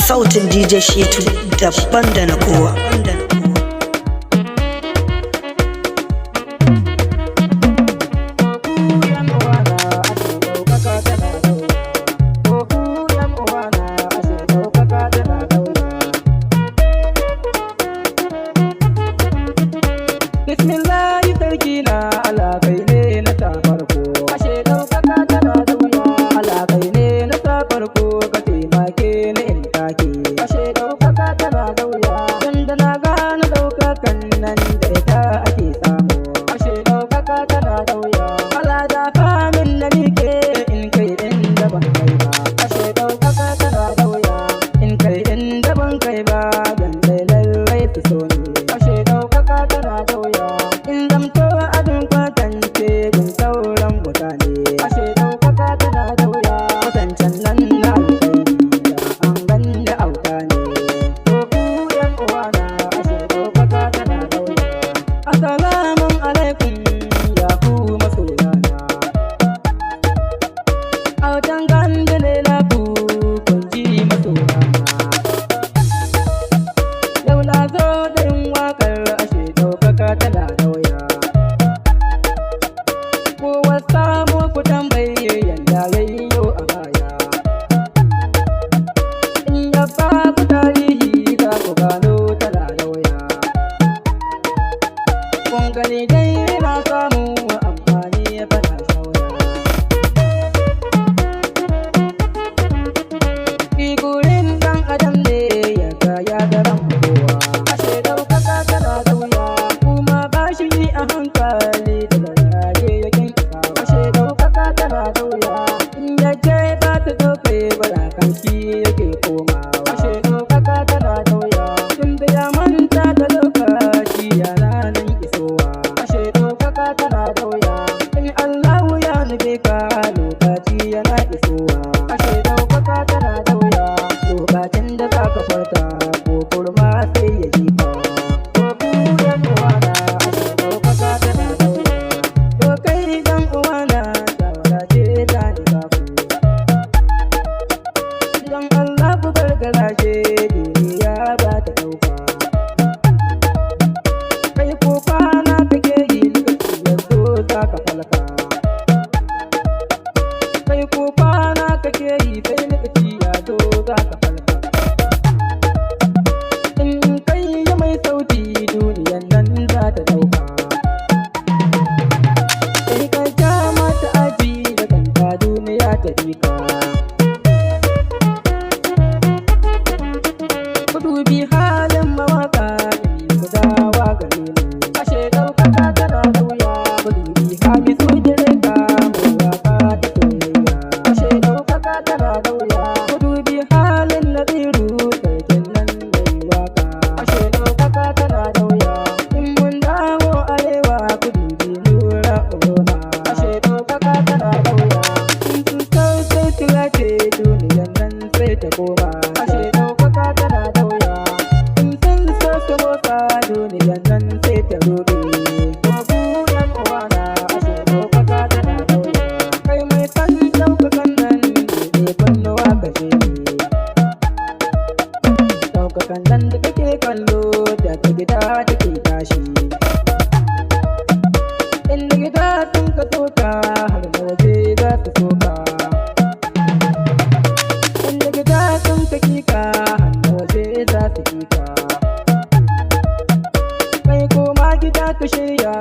sautin DJ Shitu daban da na kowa. Bismillahi sarki na alakai ne na ta farko, ashe ɗaukaka tana da wuya. Alakai ne na ta farko, ka taimake ni in take. Ashe ɗaukaka tana da wuya, dan na gane ɗaukakan nan da ita ake samu. Ashe ɗaukaka tana da wuya, ala da famin na miƙe in kai inda ban kai ba. Ashe ɗaukaka tana da wuya, in kai inda ban kai ba, dan lallai su so ni. Ashe ɗaukaka tana da wuya, in zamto abin kwatance gun sauran mutane. Ashe ɗaukaka tana da wuya, kwatancen nan na alkhairi da an ganni auta ne. To ku yan uwana, ashe ɗaukaka tana da wuya. Assalamun alaikum ya ku masoyana, autan gandu ne na ku kun ji masoyana. Yau na zo da yin waƙar ashe ɗaukaka tana da wuya. Kowa samu ku tambaye yanda yayyo a baya. In ya ba ku tarihi za ku gano tana da wuya. Kun gani dai na samu amfani ya fada sauya. Figurin ɗan adam ne ya ga ya garan kowa. Ashe ɗaukaka tana da wuya, kuma ba shi yi a hankali daga rage yakin isa. Ashe ɗaukaka tana da wuya, in ya je ba ta ɗauke barakan shi yake komawa. Ashe ɗaukaka tana da wuya, tun da ya manta da lokaci yana nan isowa. Ashe ɗaukaka tana da wuya, in Allahu ya nufe ka lokaci yana isowa. Ashe ɗaukaka tana da wuya, lokacin da za ka farta ko kurma sai ya ji ka. To ku yan uwana, ashe ɗaukaka tana da wuya. To kai dan uwana, shawara ce ta ni ba ku. Dan Allah ku bar garaje, duniya ba ta ɗauka. Kai ko kwana kake yi lokaci yanzu za ka falka. Kai ko kwana kake yi sai lokaci ya zo za ka falka. In kai ya mai sauti duniyan nan za ta ɗauka. Sai ka ja mata aji da kanta duniya ta bika. Ku dubi halin mawaka da gudawa gare mu. Ashe ɗaukaka tana da wuya, ku dubi Hamisu Direka mai waka ta soyayya. Ashe ɗaukaka tana da wuya, ku dubi halin Naziru sarkin nan mai waka. Ashe ɗaukaka tana da wuya, in mun dawo arewa ku dubi Nura Uroha. Ashe ɗaukaka tana da wuya, in sun sai tilace duniyan nan sai ta koma. Ashe ɗaukaka tana da wuya, in sun su motsa duniyan nan sai ta robe. To ku yan uwana, ashe ɗaukaka tana da wuya. Kai mai san ɗaukakan nan ne kunnuwa ka je ne. Ɗaukakan nan da kake kallo da ta gida take tashi. Inda gida sun ka soka har na waje za su soka. Inda gida sun ka kika har na waje za su kika. Kai koma gida ka shirya